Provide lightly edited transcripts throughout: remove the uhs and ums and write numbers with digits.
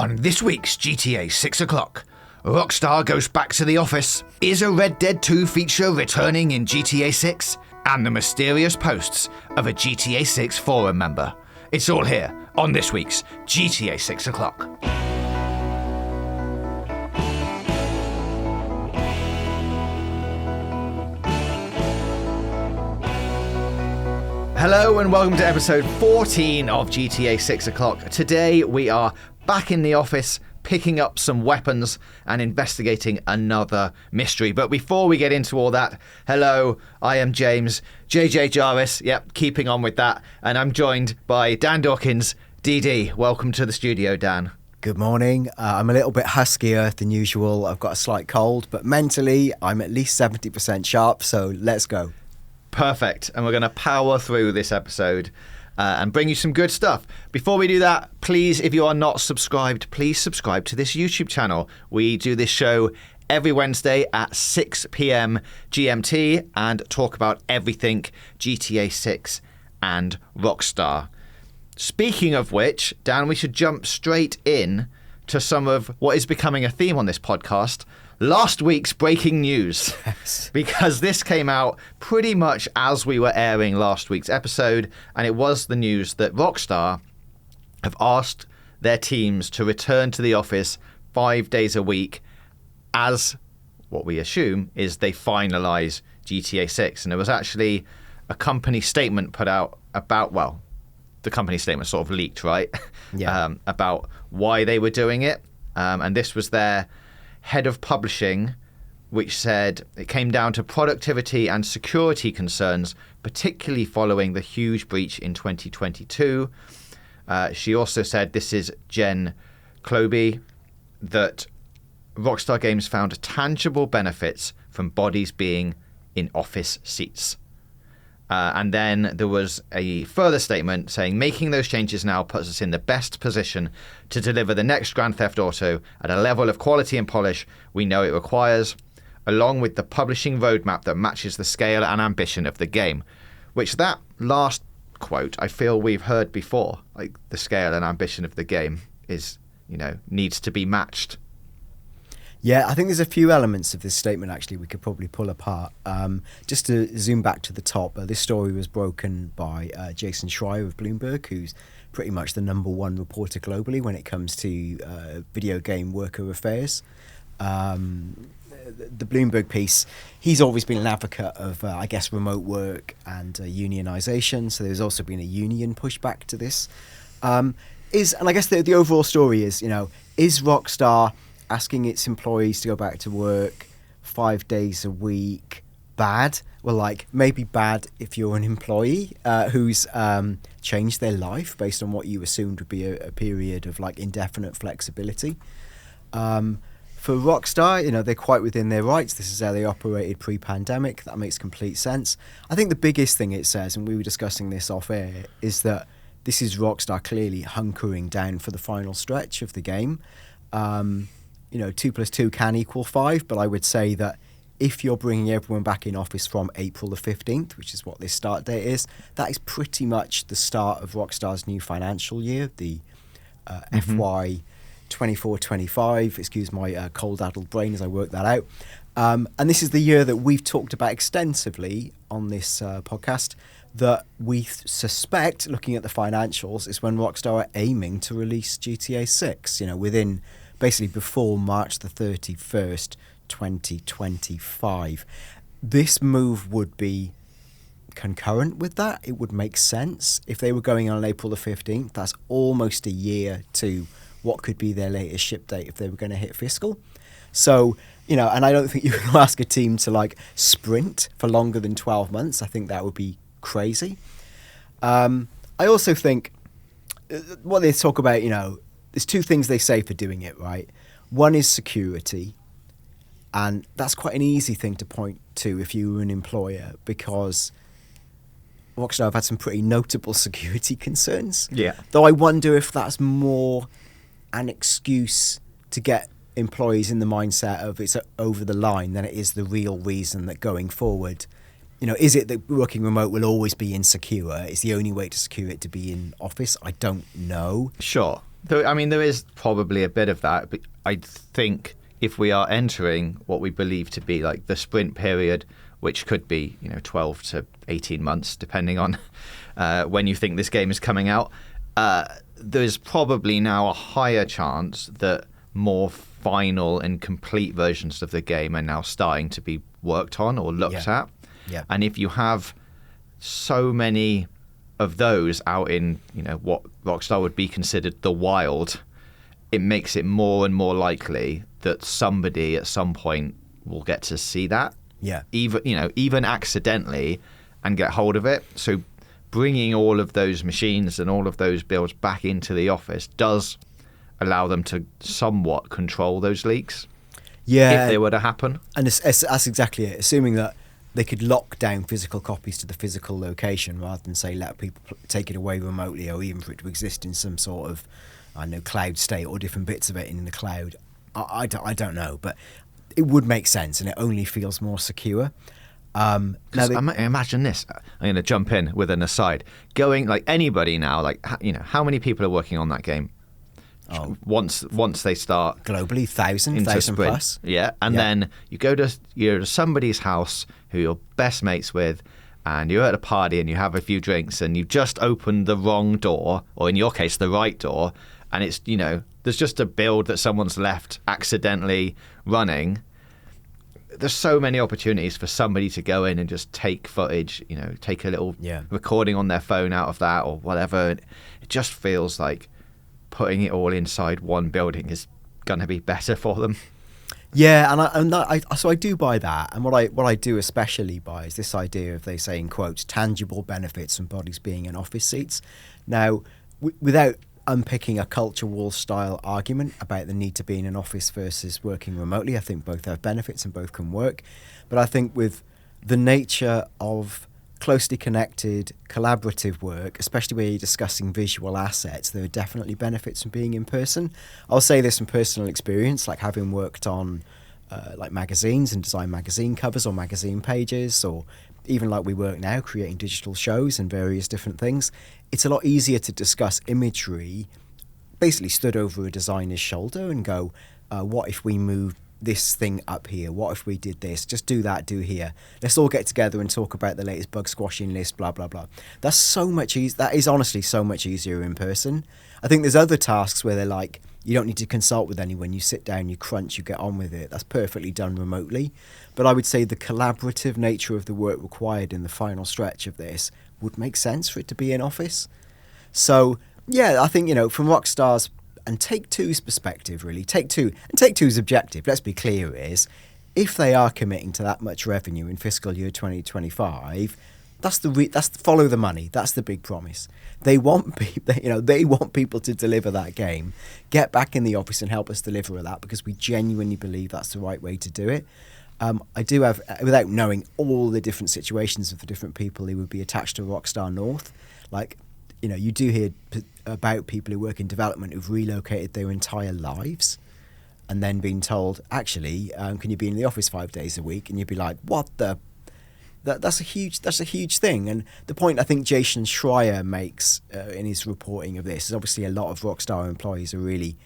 On this week's GTA 6 o'clock, Rockstar goes back to the office. Is a Red Dead 2 feature returning in GTA 6? And the mysterious posts of a GTA 6 forum member. It's all here on this week's GTA 6 o'clock. Hello and welcome to episode 14 of GTA 6 o'clock. Today we are back in the office, picking up some weapons and investigating another mystery. But before we get into all that, hello, I am James, JJ Jarvis, keeping on with that. And I'm joined by Dan Dawkins, DD. Welcome to the studio, Dan. Good morning. I'm a little bit huskier than usual. I've got a slight cold, but mentally I'm at least 70% sharp, so let's go. Perfect. And we're going to power through this episode and bring you some good stuff. Before we do that, please, if you are not subscribed, please subscribe to this YouTube channel. We do this show every Wednesday at 6 p.m. GMT and talk about everything GTA 6 and Rockstar. Speaking of which, Dan, we should jump straight in to some of what is becoming a theme on this podcast, last week's breaking news. Yes. Because this came out pretty much as we were airing last week's episode, and it was the news that Rockstar have asked their teams to return to the office 5 days a week as what we assume is they finalise GTA 6. And there was actually a company statement put out about, well, the company statement sort of leaked, right? Yeah. About why they were doing it. And this was their head of publishing, which said it came down to productivity and security concerns, particularly following the huge breach in 2022. She also said, this is Jen Kloby, that Rockstar Games found tangible benefits from bodies being in office seats. And then there was a further statement saying, making those changes now puts us in the best position to deliver the next Grand Theft Auto at a level of quality and polish we know it requires, along with the publishing roadmap that matches the scale and ambition of the game. Which that last quote, I feel we've heard before. Like, the scale and ambition of the game is, needs to be matched. Yeah, I think there's a few elements of this statement actually we could probably pull apart. Just to zoom back to the top, this story was broken by Jason Schreier of Bloomberg, who's pretty much the number one reporter globally when it comes to video game worker affairs. The Bloomberg piece, he's always been an advocate of, remote work and unionisation, so there's also been a union pushback to this. And I guess the overall story is, is Rockstar asking its employees to go back to work 5 days a week bad? Well, maybe bad if you're an employee who's changed their life based on what you assumed would be a period of indefinite flexibility. For Rockstar, they're quite within their rights. This is how they operated pre-pandemic. That makes complete sense. I think the biggest thing it says, and we were discussing this off air, is that this is Rockstar clearly hunkering down for the final stretch of the game. 2 plus 2 can equal 5, but I would say that if you're bringing everyone back in office from April the 15th, which is what this start date is, that is pretty much the start of Rockstar's new financial year, the FY 24-25, excuse my cold-addled brain as I work that out. And this is the year that we've talked about extensively on this podcast, that we suspect, looking at the financials, is when Rockstar are aiming to release GTA 6, within basically before March the 31st, 2025. This move would be concurrent with that. It would make sense if they were going on April the 15th. That's almost a year to what could be their latest ship date if they were going to hit fiscal. So, and I don't think you can ask a team to sprint for longer than 12 months. I think that would be crazy. I also think what they talk about, there's two things they say for doing it, right? One is security, and that's quite an easy thing to point to if you were an employer, because Rockstar have had some pretty notable security concerns. Yeah. Though I wonder if that's more an excuse to get employees in the mindset of it's over the line than it is the real reason that going forward, is it that working remote will always be insecure? Is the only way to secure it to be in office? I don't know. Sure. There is probably a bit of that, but I think if we are entering what we believe to be like the sprint period, which could be 12 to 18 months, depending on when you think this game is coming out, there's probably now a higher chance that more final and complete versions of the game are now starting to be worked on or looked at. Yeah. And if you have so many of those out in what Rockstar would be considered the wild, it makes it more and more likely that somebody at some point will get to see that, even accidentally, and get hold of it. So bringing all of those machines and all of those builds back into the office does allow them to somewhat control those leaks, if they were to happen. And that's exactly it. Assuming that they could lock down physical copies to the physical location rather than, say, let people take it away remotely, or even for it to exist in some sort of, cloud state, or different bits of it in the cloud. I don't know, but it would make sense, and it only feels more secure. Imagine this. I'm going to jump in with an aside. Going, like, anybody now, how many people are working on that game? Once they start globally, 1,000 plus. Then you're to somebody's house who you're best mates with, and you're at a party and you have a few drinks and you just opened the wrong door, or in your case the right door, and it's there's just a build that someone's left accidentally running. There's so many opportunities for somebody to go in and just take footage, take a little recording on their phone out of that or whatever. It just feels like putting it all inside one building is going to be better for them. Yeah, so I do buy that. And what I do especially buy is this idea of, they say in quotes, tangible benefits from bodies being in office seats. Now, without unpicking a culture war style argument about the need to be in an office versus working remotely, I think both have benefits and both can work. But I think with the nature of closely connected, collaborative work, especially where you're discussing visual assets, there are definitely benefits from being in person. I'll say this from personal experience, like having worked on like magazines and designed magazine covers or magazine pages, or even like we work now creating digital shows and various different things. It's a lot easier to discuss imagery basically stood over a designer's shoulder and go, what if we moved this thing up here? What if we did this? Just do that, do here. Let's all get together and talk about the latest bug squashing list, blah, blah, blah. That's so much easier. That is honestly so much easier in person. I think there's other tasks where they're like, you don't need to consult with anyone. You sit down, you crunch, you get on with it. That's perfectly done remotely. But I would say the collaborative nature of the work required in the final stretch of this would make sense for it to be in office. So, yeah, I think, from Rockstar's and Take-Two's perspective, really, Take-Two's objective, let's be clear, is if they are committing to that much revenue in fiscal year 2025, that's follow the money. That's the big promise. They want people to deliver that game, get back in the office and help us deliver that, because we genuinely believe that's the right way to do it. I do have, without knowing all the different situations of the different people who would be attached to Rockstar North, like, you do hear about people who work in development who've relocated their entire lives and then been told, actually, can you be in the office 5 days a week? And you'd be like, what the? That's a huge thing. And the point I think Jason Schreier makes in his reporting of this is obviously a lot of Rockstar employees are really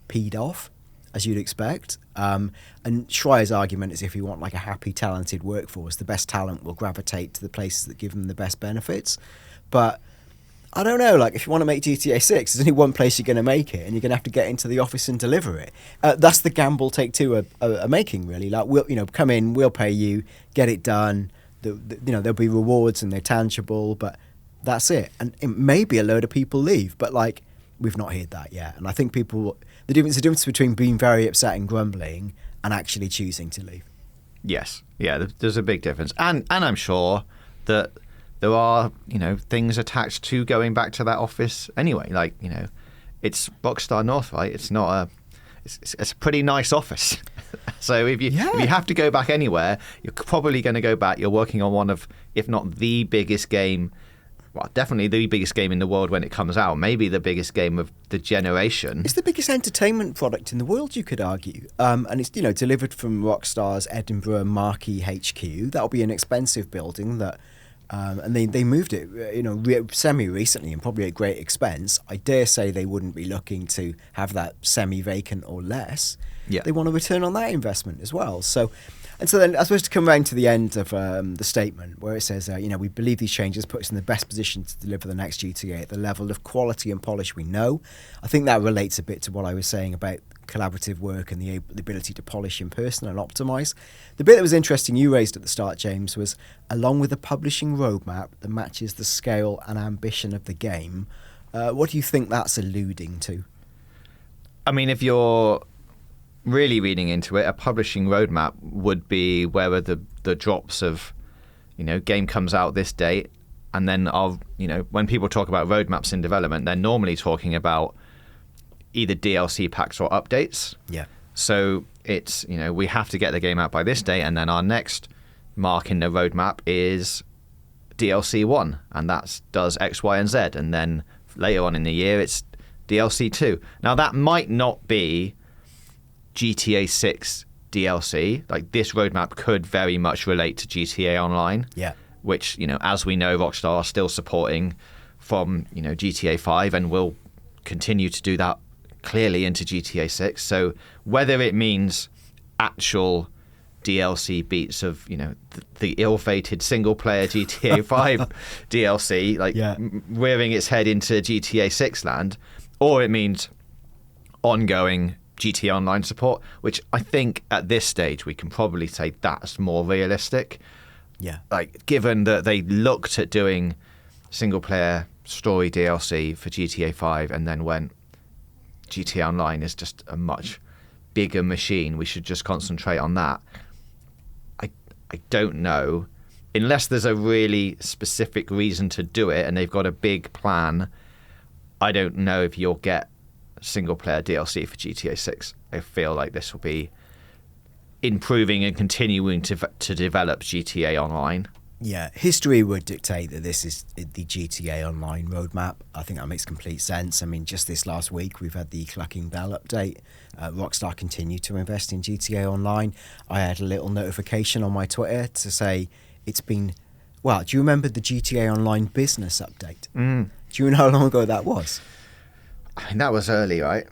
peed off, as you'd expect. And Schreier's argument is if you want like a happy, talented workforce, the best talent will gravitate to the places that give them the best benefits. But I don't know, like if you want to make GTA 6, there's only one place you're going to make it, and you're going to have to get into the office and deliver it. That's the gamble Take-Two are making, really. Like, we'll come in, we'll pay you, get it done. There'll be rewards and they're tangible, but that's it. And it may be a load of people leave, but like we've not heard that yet. And I think the difference between being very upset and grumbling and actually choosing to leave. Yes, yeah, there's a big difference, and I'm sure that there are, things attached to going back to that office anyway. Like, it's Rockstar North, right? It's not it's a pretty nice office. So if you have to go back anywhere, you're probably going to go back. You're working on one of, if not the biggest game, well, definitely the biggest game in the world when it comes out. Maybe the biggest game of the generation. It's the biggest entertainment product in the world, you could argue. And it's, delivered from Rockstar's Edinburgh Marquee HQ. That'll be an expensive building that And they moved it, semi-recently and probably at great expense. I dare say they wouldn't be looking to have that semi-vacant or less. Yeah. They want a return on that investment as well. So then I suppose to come round to the end of the statement where it says, we believe these changes put us in the best position to deliver the next GTA at the level of quality and polish we know. I think that relates a bit to what I was saying about collaborative work and the ability to polish in person and optimise. The bit that was interesting you raised at the start, James, was along with the publishing roadmap that matches the scale and ambition of the game. What do you think that's alluding to? I mean, if you're really reading into it, a publishing roadmap would be where the drops of, game comes out this date, and then when people talk about roadmaps in development, they're normally talking about either DLC packs or updates. Yeah. So it's, we have to get the game out by this date, and then our next mark in the roadmap is DLC 1, and that does X, Y, and Z. And then later on in the year, it's DLC 2. Now, that might not be GTA 6 DLC. Like, this roadmap could very much relate to GTA Online. Yeah. Which, as we know, Rockstar are still supporting from, GTA 5 and will continue to do that clearly into GTA 6. So whether it means actual DLC beats of, the ill-fated single-player GTA 5 DLC, rearing its head into GTA 6 land, or it means ongoing GTA Online support, which I think at this stage we can probably say that's more realistic. Yeah. Like, given that they looked at doing single-player story DLC for GTA 5 and then went, GTA Online is just a much bigger machine. We should just concentrate on that. I don't know. Unless there's a really specific reason to do it and they've got a big plan, I don't know if you'll get single-player DLC for GTA 6. I feel like this will be improving and continuing to develop GTA Online. Yeah, history would dictate that this is the GTA Online roadmap. I think that makes complete sense. I mean, just this last week, we've had the Clucking Bell update. Rockstar continued to invest in GTA Online. I had a little notification on my Twitter to say it's been... Well, do you remember the GTA Online business update? Mm. Do you know how long ago that was? I mean, that was early, right?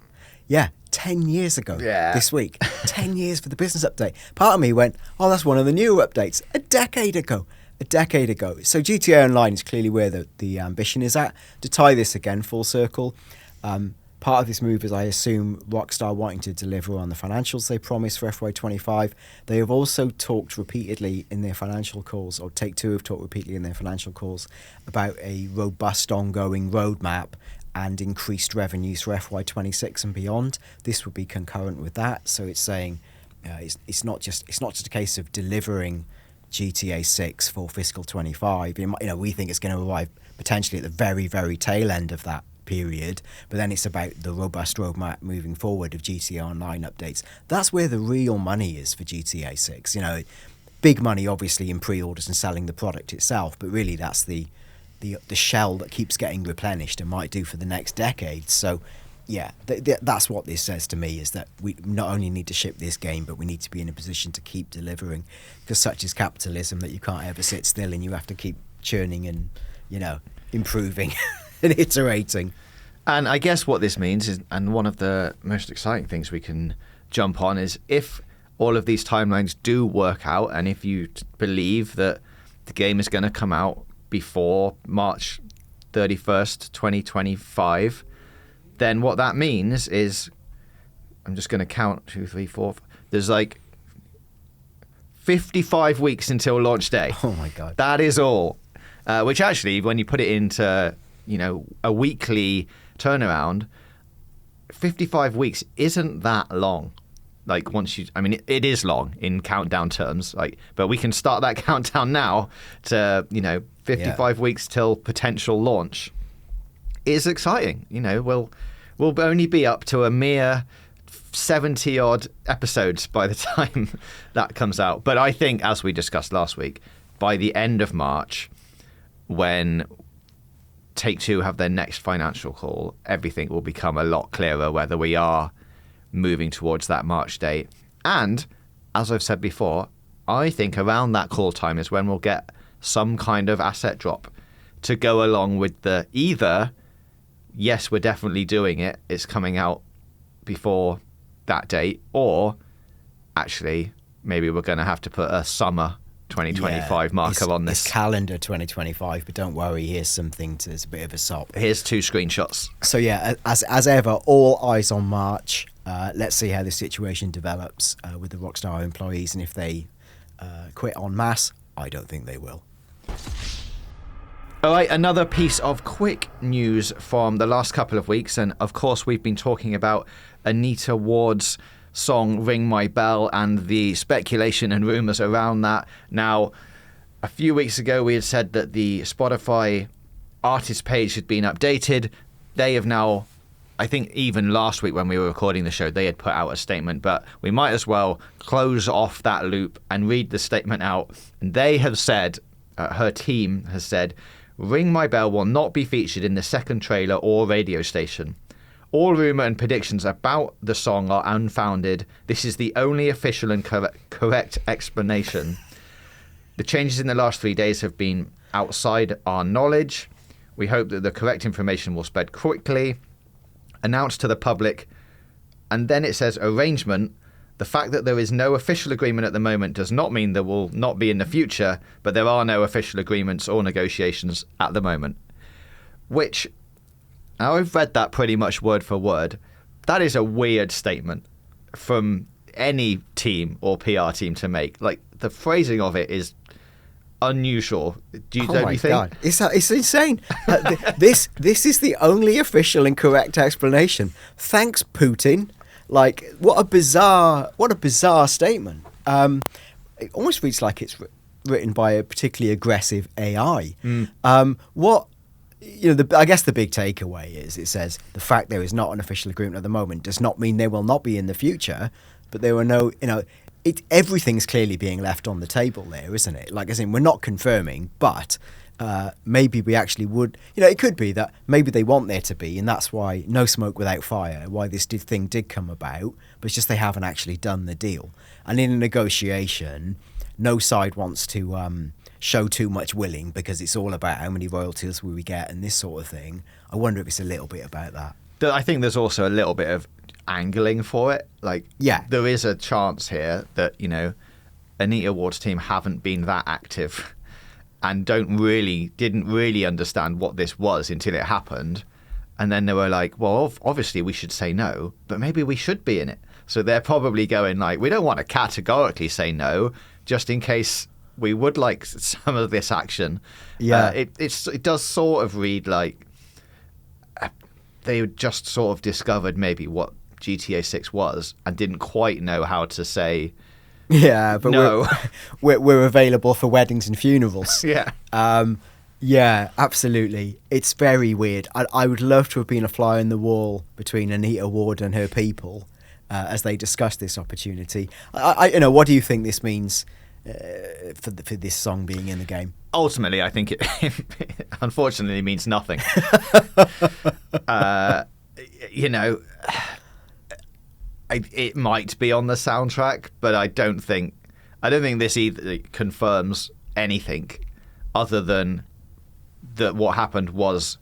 Yeah, 10 years ago this week. 10 years for the business update. Part of me went, oh, that's one of the newer updates. A decade ago. So GTA Online is clearly where the ambition is at. To tie this again full circle, part of this move is, I assume, Rockstar wanting to deliver on the financials they promised for FY25. They have also talked repeatedly in their financial calls, or Take-Two have talked repeatedly in their financial calls, about a robust ongoing roadmap and increased revenues for FY26 and beyond. This would be concurrent with that. So it's saying it's not just a case of delivering GTA 6 for fiscal 25. We think it's going to arrive potentially at the very, very tail end of that period, but then it's about the robust roadmap moving forward of GTA Online updates. That's where the real money is for GTA 6. Big money obviously in pre-orders and selling the product itself, but really that's the shell that keeps getting replenished and might do for the next decade. So yeah, that's what this says to me, is that we not only need to ship this game, but we need to be in a position to keep delivering, because such is capitalism, that you can't ever sit still and you have to keep churning and, improving and iterating. And I guess what this means is, and one of the most exciting things we can jump on, is if all of these timelines do work out, and if you believe that the game is going to come out before March 31st, 2025, then what that means is, I'm just going to count 2, 3, 4. There's like 55 weeks until launch day. Oh my God. That is all. Which actually, when you put it into, a weekly turnaround, 55 weeks isn't that long. Like, it is long in countdown terms, but we can start that countdown now to, 55 weeks till potential launch. Is exciting. We'll only be up to a mere 70 odd episodes by the time that comes out. But I think, as we discussed last week, by the end of March, when Take-Two have their next financial call, everything will become a lot clearer whether we are moving towards that March date. And as I've said before, I think around that call time is when we'll get some kind of asset drop to go along with the either, yes, we're definitely doing it, it's coming out before that date, or actually, maybe we're going to have to put a summer 2025 marker on this. It's calendar 2025, but don't worry, here's something to, it's a bit of a sop. Here's 2 screenshots. So yeah, as ever, all eyes on March. Let's see how the situation develops with the Rockstar employees, and if they quit en masse, I don't think they will. All right, another piece of quick news from the last couple of weeks, and of course we've been talking about Anita Ward's song Ring My Bell and the speculation and rumours around that. Now, a few weeks ago we had said that the Spotify artist page had been updated. They have now, I think even last week when we were recording the show, they had put out a statement, but we might as well close off that loop and read the statement out. And they have said, her team has said, Ring My Bell will not be featured in the second trailer or radio station. All rumour and predictions about the song are unfounded. This is the only official and correct explanation. The changes in the last 3 days have been outside our knowledge. We hope that the correct information will spread quickly, announced to the public. And then it says arrangement. The fact that there is no official agreement at the moment does not mean there will not be in the future, but there are no official agreements or negotiations at the moment. Which, now I've read that pretty much word for word. That is a weird statement from any team or PR team to make. Like, the phrasing of it is unusual. Don't you think? God. It's insane. This is the only official and correct explanation. Thanks, Putin. Like, what a bizarre statement. It almost reads like it's written by a particularly aggressive AI. I guess the big takeaway is it says the fact there is not an official agreement at the moment does not mean there will not be in the future, but there were no, everything's clearly being left on the table there, isn't it? Like, as in, we're not confirming, but maybe we actually would, it could be that maybe they want there to be, and that's why no smoke without fire, why this thing did come about, but it's just they haven't actually done the deal. And in a negotiation, no side wants to show too much willing because it's all about how many royalties will we get and this sort of thing. I wonder if it's a little bit about that. I think there's also a little bit of angling for it. Like, yeah, there is a chance here that, Anita Ward's team haven't been that active and didn't really understand what this was until it happened. And then they were like, well, obviously we should say no, but maybe we should be in it. So they're probably going like, we don't want to categorically say no, just in case we would like some of this action. Yeah, it does sort of read like they just sort of discovered maybe what GTA 6 was and didn't quite know how to say. Yeah, but no. we're available for weddings and funerals. Yeah. Yeah, absolutely. It's very weird. I would love to have been a fly on the wall between Anita Ward and her people as they discuss this opportunity. What do you think this means for this song being in the game? Ultimately, I think it unfortunately means nothing. It might be on the soundtrack, but I don't think this either confirms anything other than that what happened was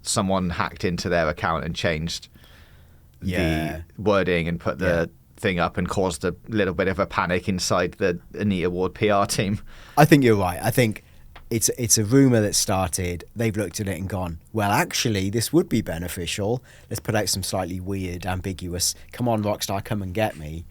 someone hacked into their account and changed the wording and put the thing up and caused a little bit of a panic inside the Anita Ward PR team. I think you're right. I think it's a rumour that started. They've looked at it and gone, well, actually, this would be beneficial. Let's put out some slightly weird, ambiguous, come on, Rockstar, come and get me.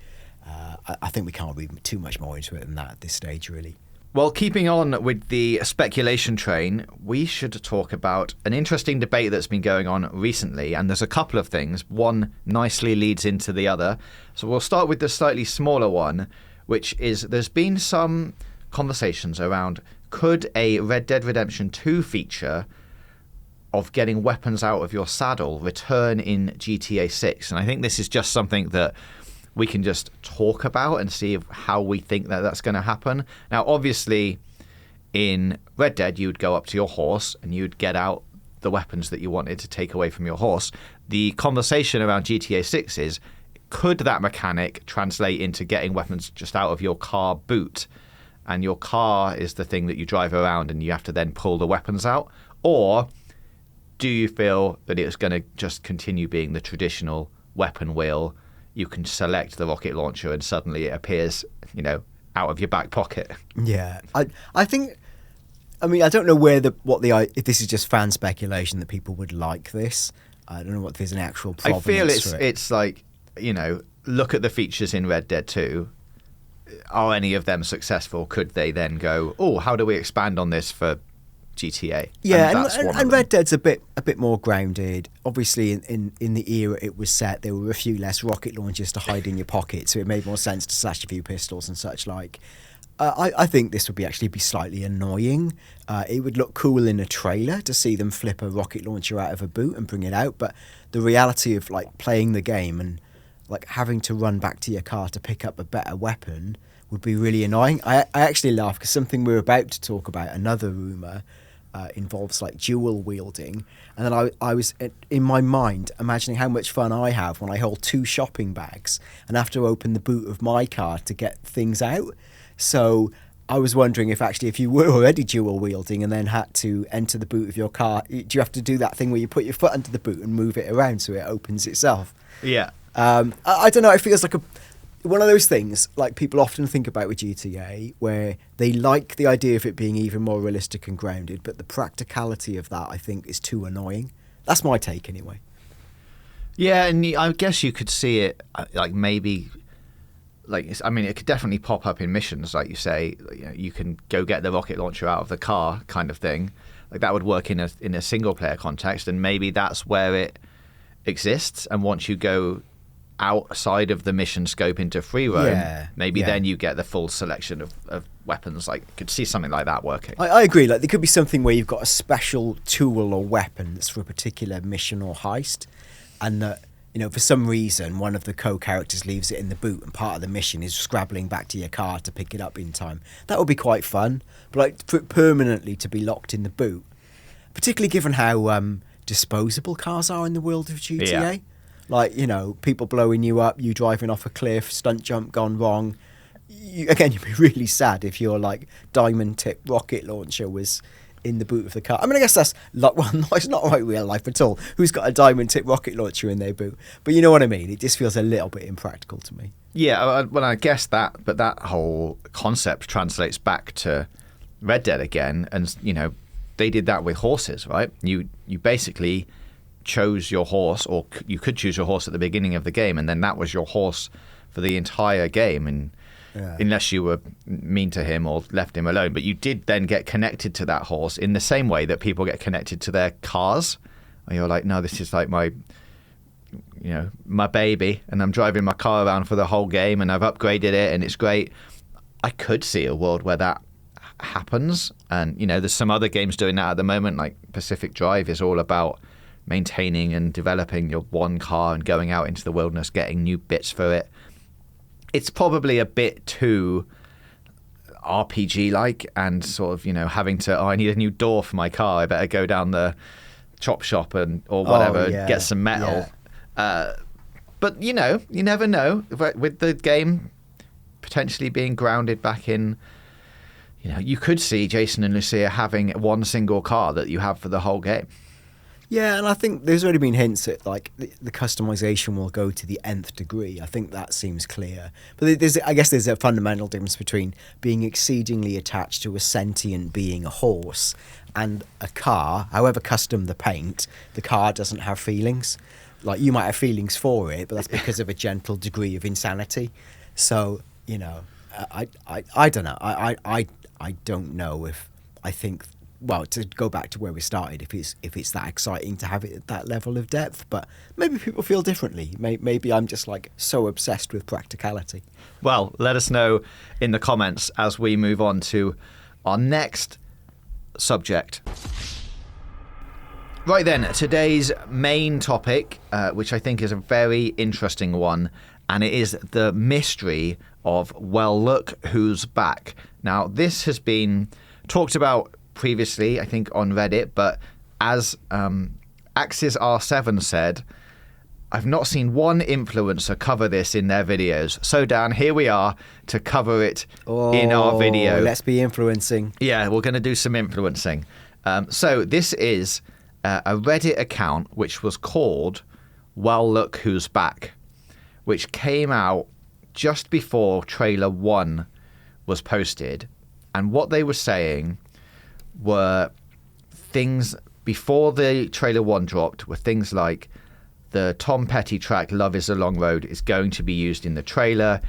I think we can't read too much more into it than that at this stage, really. Well, keeping on with the speculation train, we should talk about an interesting debate that's been going on recently, and there's a couple of things. One nicely leads into the other. So we'll start with the slightly smaller one, which is there's been some conversations around could a Red Dead Redemption 2 feature of getting weapons out of your saddle return in GTA 6? And I think this is just something that we can just talk about and see how we think that that's going to happen. Now, obviously, in Red Dead, you would go up to your horse and you'd get out the weapons that you wanted to take away from your horse. The conversation around GTA 6 is, could that mechanic translate into getting weapons just out of your car boot? and your car is the thing that you drive around and you have to then pull the weapons out? Or do you feel that it's going to just continue being the traditional weapon wheel? You can select the rocket launcher and suddenly it appears, out of your back pocket. Yeah, I think. I mean, I don't know if this is just fan speculation that people would like this. I don't know what there's an actual provenance. I feel it's like, look at the features in Red Dead 2. Are any of them successful? Could they then go, oh, how do we expand on this for GTA? Yeah, and Red Dead's a bit more grounded. Obviously, in the era it was set, there were a few less rocket launchers to hide in your pocket, so it made more sense to slash a few pistols and such like. I think this would actually be slightly annoying. It would look cool in a trailer to see them flip a rocket launcher out of a boot and bring it out, but the reality of like playing the game and like having to run back to your car to pick up a better weapon would be really annoying. I actually laugh because something we're about to talk about, another rumour, involves like dual wielding, and then I was in my mind imagining how much fun I have when I hold 2 shopping bags and have to open the boot of my car to get things out. So I was wondering if you were already dual wielding and then had to enter the boot of your car, do you have to do that thing where you put your foot under the boot and move it around so it opens itself? Yeah. I don't know. It feels like one of those things like people often think about with GTA, where they like the idea of it being even more realistic and grounded, but the practicality of that, I think, is too annoying. That's my take anyway. Yeah, and I guess you could see it like maybe... it could definitely pop up in missions, like you say. You can go get the rocket launcher out of the car, kind of thing. Like that would work in a single player context, and maybe that's where it exists. And once you go outside of the mission scope into free roam, then you get the full selection of weapons. Like, could see something like that working. I agree. Like there could be something where you've got a special tool or weapon that's for a particular mission or heist, and that. For some reason, one of the co-characters leaves it in the boot and part of the mission is scrabbling back to your car to pick it up in time. That would be quite fun. But like permanently to be locked in the boot, particularly given how disposable cars are in the world of GTA. Yeah. Like, people blowing you up, you driving off a cliff, stunt jump gone wrong. You'd be really sad if your like diamond tip rocket launcher was in the boot of the car. I mean, I guess that's it's not like real life at all. Who's got a diamond tip rocket launcher in their boot? But you know what I mean? It just feels a little bit impractical to me. Yeah, well, I guess that whole concept translates back to Red Dead again, and they did that with horses, right? You basically chose your horse, or you could choose your horse at the beginning of the game, and then that was your horse for the entire game, and unless you were mean to him or left him alone. But you did then get connected to that horse in the same way that people get connected to their cars. And you're like, no, this is like my baby, and I'm driving my car around for the whole game, and I've upgraded it, and it's great. I could see a world where that happens, and there's some other games doing that at the moment, like Pacific Drive is all about maintaining and developing your one car and going out into the wilderness, getting new bits for it. It's probably a bit too RPG-like and sort of, having to, I need a new door for my car. I better go down the chop shop or whatever, get some metal. Yeah. But, you never know. With the game potentially being grounded back in, you could see Jason and Lucia having one single car that you have for the whole game. Yeah, and I think there's already been hints that like the customization will go to the nth degree. I think that seems clear. But I guess there's a fundamental difference between being exceedingly attached to a sentient being, a horse, and a car. However custom the paint, the car doesn't have feelings. Like, you might have feelings for it, but that's because of a gentle degree of insanity. So, I don't know. I don't know if I think. Well, to go back to where we started, if it's that exciting to have it at that level of depth, but maybe people feel differently. Maybe I'm just like so obsessed with practicality. Well, let us know in the comments as we move on to our next subject. Right then, today's main topic, which I think is a very interesting one, and it is the mystery of, well, look who's back. Now, this has been talked about previously, I think, on Reddit, but as Axis R7 said, I've not seen one influencer cover this in their videos. So Dan, here we are to cover it in our video. Let's be influencing. Yeah, we're going to do some influencing. So this is a Reddit account which was called Well Look Who's Back, which came out just before trailer 1 was posted. And what they were saying were things before the trailer 1 dropped were things like the Tom Petty track Love Is a Long Road is going to be used in the trailer.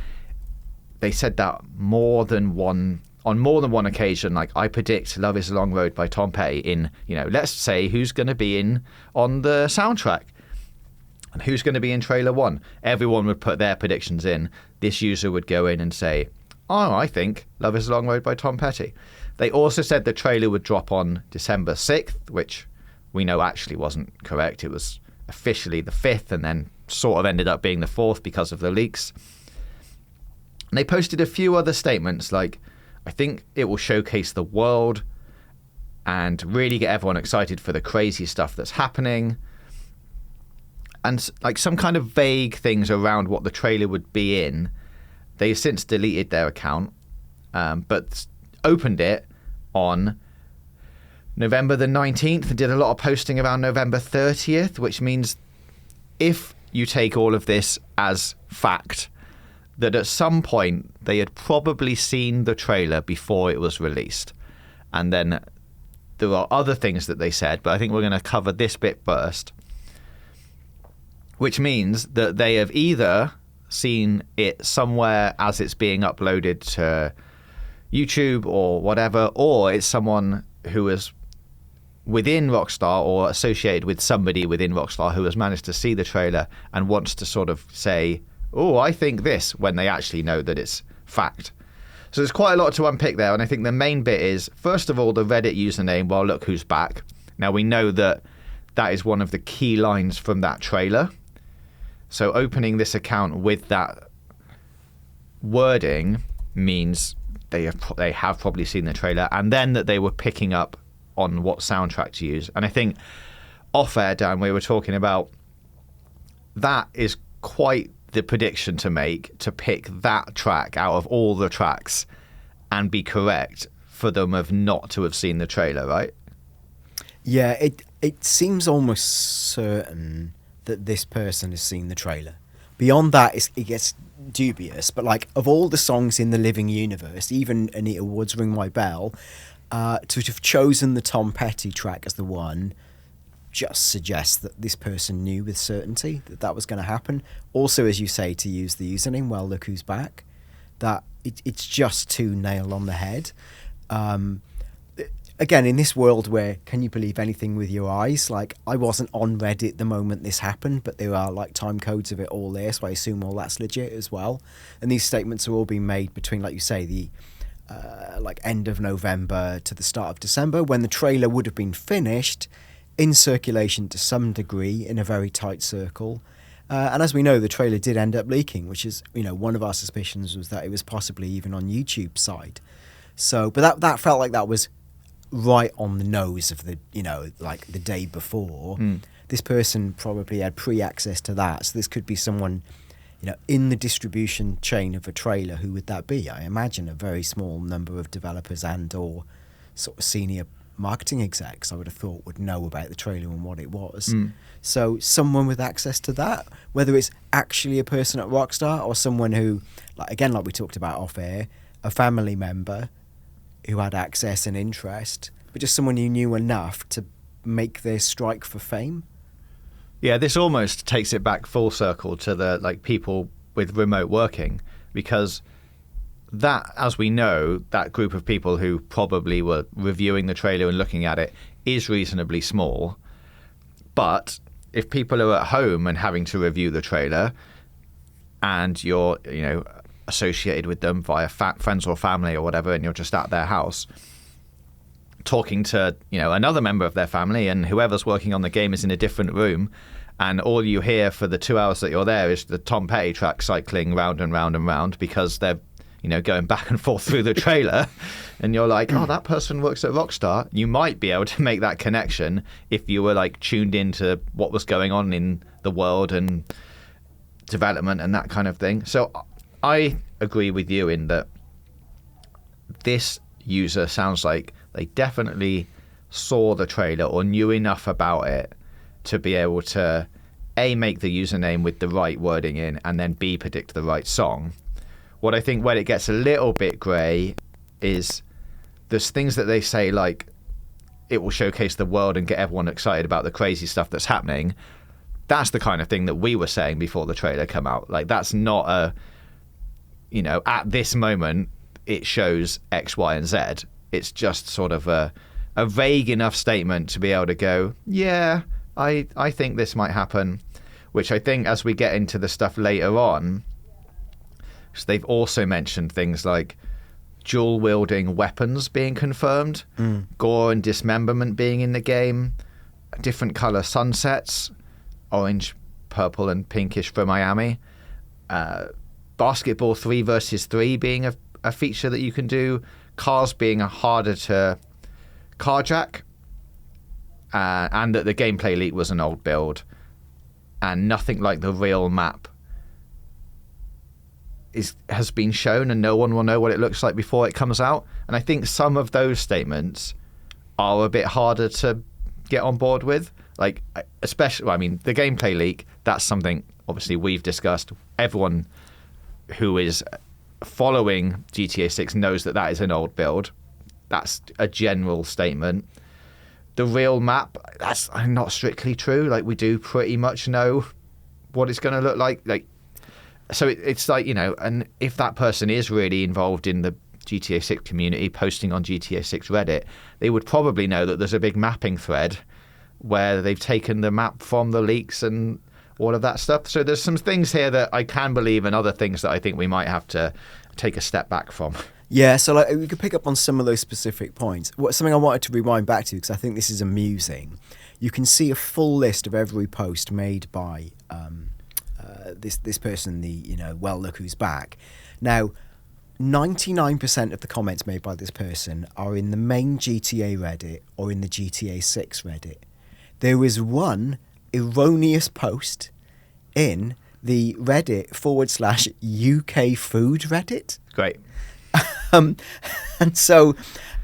They said that on more than one occasion. Like, I predict Love Is a Long Road by Tom Petty in, let's say who's going to be in on the soundtrack and who's going to be in trailer 1. Everyone would put their predictions in. This user would go in and say, oh, I think Love Is a Long Road by Tom Petty. They also said the trailer would drop on December 6th, which we know actually wasn't correct. It was officially the 5th and then sort of ended up being the 4th because of the leaks. And they posted a few other statements like, I think it will showcase the world and really get everyone excited for the crazy stuff that's happening. And like some kind of vague things around what the trailer would be in. They've since deleted their account, but opened it on November the 19th and did a lot of posting around November 30th, which means if you take all of this as fact, that at some point they had probably seen the trailer before it was released. And then there are other things that they said, but I think we're going to cover this bit first, which means that they have either seen it somewhere as it's being uploaded to YouTube or whatever, or it's someone who is within Rockstar or associated with somebody within Rockstar who has managed to see the trailer and wants to sort of say, oh, I think this, when they actually know that it's fact. So there's quite a lot to unpick there, and I think the main bit is, first of all, the Reddit username, Well Look Who's Back. Now, we know that that is one of the key lines from that trailer. So opening this account with that wording means they have probably seen the trailer, and then that they were picking up on what soundtrack to use. And I think off air, Dan, we were talking about that is quite the prediction to make, to pick that track out of all the tracks and be correct for them of not to have seen the trailer, right? Yeah, it seems almost certain that this person has seen the trailer. Beyond that, it gets dubious. But like, of all the songs in the living universe, even Anita Wood's Ring My Bell, to have chosen the Tom Petty track as the one just suggests that this person knew with certainty that that was going to happen. Also, as you say, to use the username, Well Look Who's Back, that it's just too nail on the head. Again, in this world where can you believe anything with your eyes? Like, I wasn't on Reddit the moment this happened, but there are like time codes of it all there, so I assume all that's legit as well. And these statements are all being made between, like you say, the like end of November to the start of December, when the trailer would have been finished, in circulation to some degree, in a very tight circle. And as we know, the trailer did end up leaking, which is, one of our suspicions was that it was possibly even on YouTube's side. So, but that felt like that was right on the nose of the, like the day before. This person probably had pre-access to that. So this could be someone, in the distribution chain of a trailer. Who would that be? I imagine a very small number of developers and or sort of senior marketing execs, I would have thought, would know about the trailer and what it was. So someone with access to that, whether it's actually a person at Rockstar or someone who, like we talked about off air, a family member who had access and interest, but just someone who knew enough to make their strike for fame. Yeah, this almost takes it back full circle to the people with remote working, because that, as we know, that group of people who probably were reviewing the trailer and looking at it is reasonably small. But if people are at home and having to review the trailer, and you're associated with them via friends or family or whatever, and you're just at their house talking to another member of their family, and whoever's working on the game is in a different room, and all you hear for the 2 hours that you're there is the Tom Petty track cycling round and round and round because they're going back and forth through the trailer, and you're like, oh, that person works at Rockstar. You might be able to make that connection if you were tuned into what was going on in the world and development and that kind of thing. So I agree with you in that this user sounds like they definitely saw the trailer or knew enough about it to be able to A, make the username with the right wording in, and then B, predict the right song. What I think where it gets a little bit grey is there's things that they say like it will showcase the world and get everyone excited about the crazy stuff that's happening. That's the kind of thing that we were saying before the trailer came out. Like, that's not a, you know, at this moment it shows X, Y, and Z. It's just sort of a vague enough statement to be able to go, yeah, I think this might happen, which I think as we get into the stuff later on, so they've also mentioned things like dual-wielding weapons being confirmed, gore and dismemberment being in the game, different colour sunsets, orange, purple and pinkish for Miami, basketball 3 versus 3 being a feature that you can do, cars being harder to carjack, and that the gameplay leak was an old build, and nothing like the real map has been shown, and no one will know what it looks like before it comes out. And I think some of those statements are a bit harder to get on board with. Like, especially, I mean, the gameplay leak, that's something obviously we've discussed. Everyone who is following GTA 6 knows that that is an old build. That's a general statement. The real map, that's not strictly true. Like, we do pretty much know what it's going to look like. So it's like, you know, and if that person is really involved in the GTA 6 community, posting on GTA 6 Reddit, they would probably know that there's a big mapping thread where they've taken the map from the leaks and all of that stuff. So there's some things here that I can believe and other things that I think we might have to take a step back from. Yeah, so like we could pick up on some of those specific points. Something I wanted to rewind back to, because I think this is amusing. You can see a full list of every post made by this person, the, you know, well, look who's back. Now, 99% of the comments made by this person are in the main GTA Reddit or in the GTA 6 Reddit. There was one erroneous post in the Reddit /UK food Reddit. Great. And so,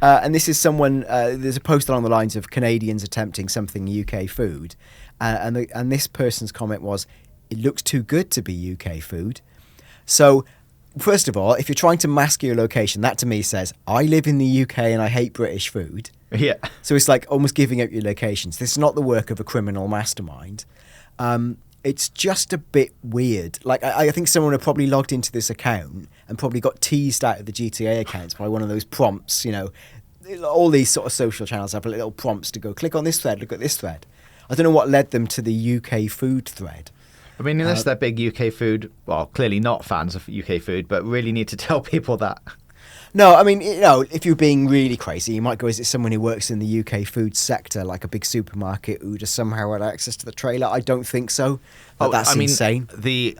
and this is someone, there's a post along the lines of Canadians attempting something UK food. And this person's comment was, it looks too good to be UK food. So, first of all, if you're trying to mask your location, that to me says, I live in the UK and I hate British food. Yeah. So it's like almost giving up your locations. This is not the work of a criminal mastermind. It's just a bit weird. Like, I think someone had probably logged into this account and probably got teased out of the GTA accounts by one of those prompts, you know. All these sort of social channels have little prompts to go, click on this thread, look at this thread. I don't know what led them to the UK food thread. I mean, unless they're big UK food, well, clearly not fans of UK food, but really need to tell people that. No, I mean, you know, if you're being really crazy, you might go, is it someone who works in the UK food sector, like a big supermarket who just somehow had access to the trailer? I don't think so. That's insane.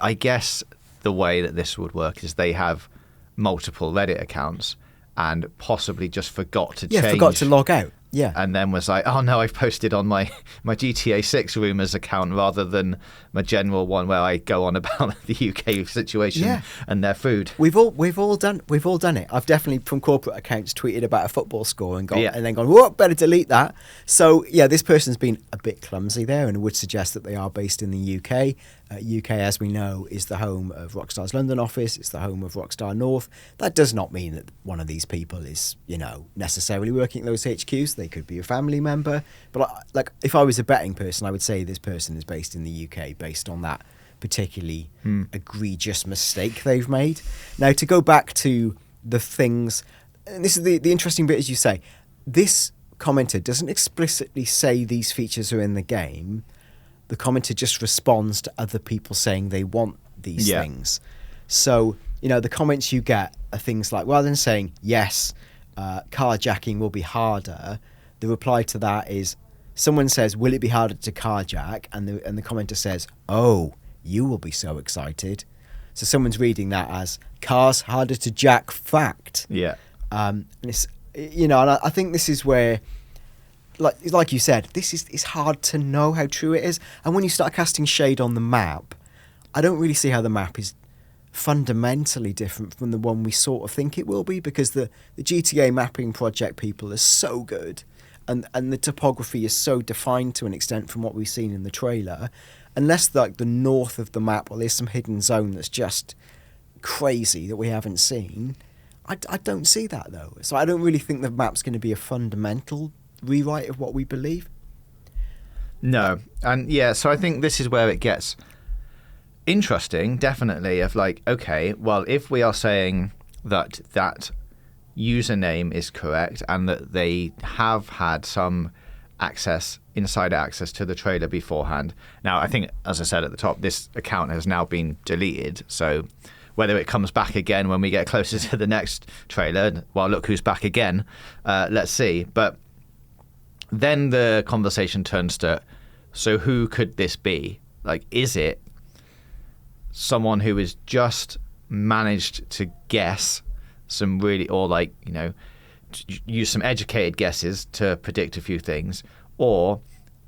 I guess the way that this would work is they have multiple Reddit accounts and possibly just forgot to change. Yeah, forgot to log out. Yeah. And then was like, oh no, I've posted on my GTA 6 rumours account rather than my general one where I go on about the UK situation and their food. We've all done it. I've definitely from corporate accounts tweeted about a football score and then gone, whoa, better delete that. So yeah, this person's been a bit clumsy there and would suggest that they are based in the UK. UK, as we know, is the home of Rockstar's London office. It's the home of Rockstar North. That does not mean that one of these people is, you know, necessarily working at those HQs. They could be a family member. But like, if I was a betting person, I would say this person is based in the UK based on that particularly egregious mistake they've made. Now, to go back to the things, and this is the interesting bit, as you say, this commenter doesn't explicitly say these features are in the game. The commenter just responds to other people saying they want these things. So, you know, the comments you get are things like, rather than saying, yes, carjacking will be harder, the reply to that is, someone says, will it be harder to carjack? And the commenter says, oh, you will be so excited. So someone's reading that as, cars harder to jack fact. Yeah. And it's, you know, and I think this is where like you said, this is it's hard to know how true it is. And when you start casting shade on the map, I don't really see how the map is fundamentally different from the one we sort of think it will be, because the GTA mapping project people are so good, and the topography is so defined to an extent from what we've seen in the trailer. Unless like the north of the map, well, there's some hidden zone that's just crazy that we haven't seen. I don't see that though. So I don't really think the map's going to be a fundamental rewrite of what we believe. No. And yeah, so I think this is where it gets interesting, definitely, of like, okay, well, if we are saying that username is correct and that they have had some insider access to the trailer beforehand. Now, I think, as I said at the top, this account has now been deleted, so whether it comes back again when we get closer to the next trailer, well, look who's back again, let's see. But then the conversation turns to, so who could this be? Like, is it someone who has just managed to guess some really, or like, you know, use some educated guesses to predict a few things? Or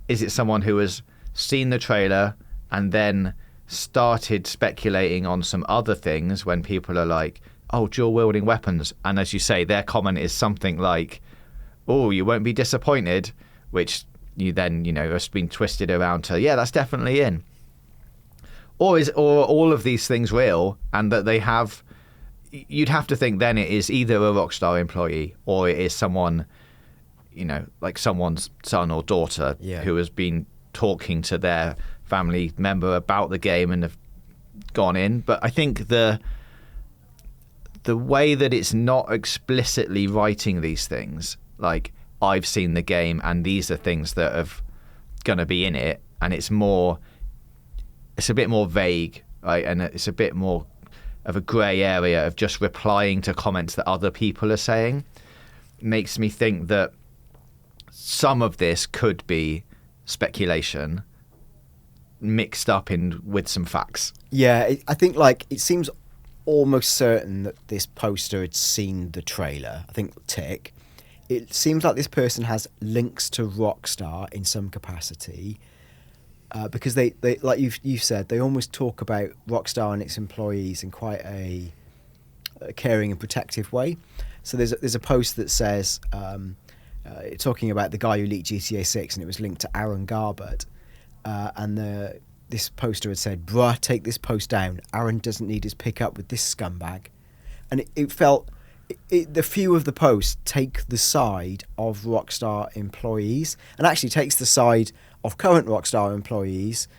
is it someone who has seen the trailer and then started speculating on some other things when people are like, oh, dual wielding weapons, and as you say, their comment is something like, oh, you won't be disappointed, which you then, you know, has been twisted around to, yeah, that's definitely in. Or all of these things real, and that they have, you'd have to think then it is either a Rockstar employee or it is someone, you know, like someone's son or daughter who has been talking to their family member about the game and have gone in. But I think the way that it's not explicitly writing these things, like, I've seen the game and these are things that are going to be in it, and it's a bit more vague, right? And it's a bit more of a grey area of just replying to comments that other people are saying, makes me think that some of this could be speculation mixed up with some facts. Yeah, I think like it seems almost certain that this poster had seen the trailer. I think tick. It seems like this person has links to Rockstar in some capacity. Because they like you've said, they almost talk about Rockstar and its employees in quite a caring and protective way. So there's a post that says talking about the guy who leaked GTA 6, and it was linked to Aaron Garbett, and this poster had said, "Bruh, take this post down. Aaron doesn't need his pickup with this scumbag," and it felt. The few of the posts take the side of Rockstar employees, and actually takes the side of current Rockstar employees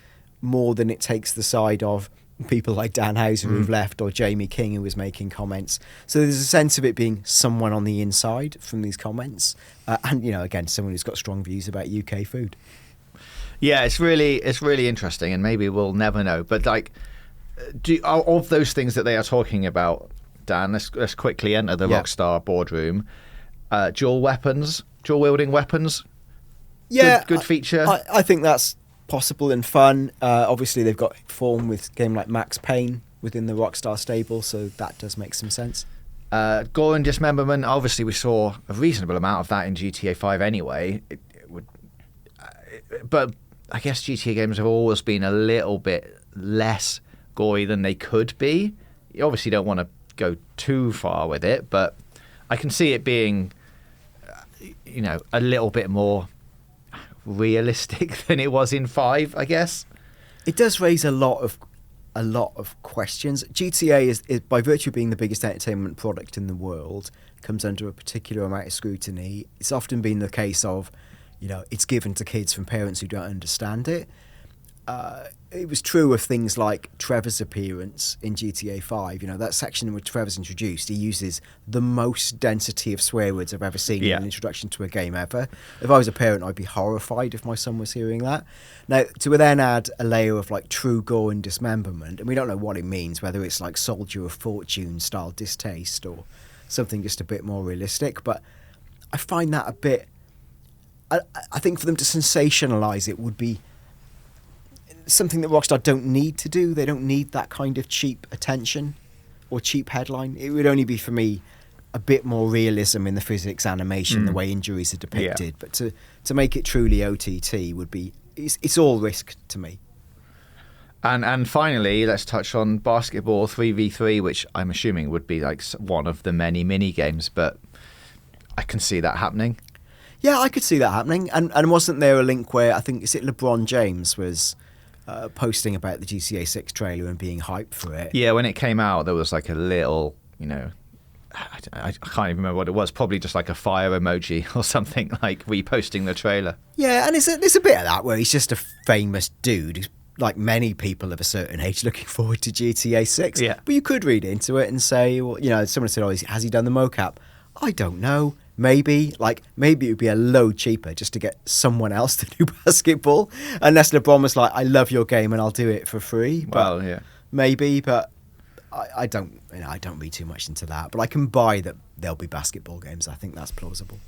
more than it takes the side of people like Dan Houser who've left, or Jamie King who was making comments. So there's a sense of it being someone on the inside from these comments, and, you know, again, someone who's got strong views about UK food. Yeah, it's really interesting, and maybe we'll never know. But like, of those things that they are talking about, Dan, let's quickly enter the Rockstar boardroom. Dual wielding weapons. Yeah, good feature. I think that's possible and fun. Obviously, they've got form with a game like Max Payne within the Rockstar stable, so that does make some sense. Gore and dismemberment. Obviously, we saw a reasonable amount of that in GTA 5 anyway. But I guess GTA games have always been a little bit less gory than they could be. You obviously don't want to go too far with it, but I can see it being, you know, a little bit more realistic than it was in 5, I guess. It does raise a lot of questions. GTA is by virtue of being the biggest entertainment product in the world, comes under a particular amount of scrutiny. It's often been the case of, you know, it's given to kids from parents who don't understand it. It was true of things like Trevor's appearance in GTA 5. You know, that section in which Trevor's introduced, he uses the most density of swear words I've ever seen in an introduction to a game ever. If I was a parent, I'd be horrified if my son was hearing that. Now, to then add a layer of like true gore and dismemberment, and we don't know what it means, whether it's like Soldier of Fortune style distaste or something just a bit more realistic, but I find that a bit... I think for them to sensationalise it would be something that Rockstar don't need to do. They don't need that kind of cheap attention or cheap headline. It would only be, for me, a bit more realism in the physics, animation, the way injuries are depicted. But to make it truly OTT would be, it's all risk to me. And finally, let's touch on basketball 3v3, which I'm assuming would be like one of the many mini games, but I can see that happening. Yeah, I could see that happening. And wasn't there a link where, I think, is it LeBron James was posting about the GTA 6 trailer and being hyped for it? Yeah, when it came out, there was like a little, I can't even remember what it was, probably just like a fire emoji or something, like reposting the trailer. Yeah, and there's a bit of that where he's just a famous dude who's, like many people of a certain age, looking forward to GTA 6. Yeah. But you could read into it and say, well, someone said, has he done the mocap? I don't know. Maybe it would be a load cheaper just to get someone else to do basketball. Unless LeBron was like, I love your game and I'll do it for free. Well, yeah. Maybe, but I don't read too much into that. But I can buy that there'll be basketball games. I think that's plausible.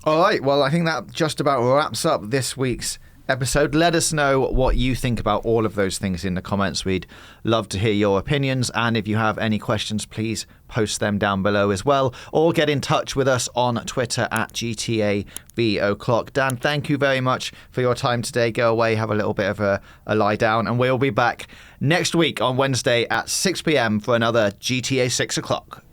All right, well, I think that just about wraps up this week's episode. Let us know what you think about all of those things in the comments. We'd love to hear your opinions, and if you have any questions, please post them down below as well, or get in touch with us on Twitter at GTABOclock. Dan, thank you very much for your time today. Go away, have a little bit of a lie down, and we'll be back next week on Wednesday at 6 p.m. for another GTA 6 o'clock.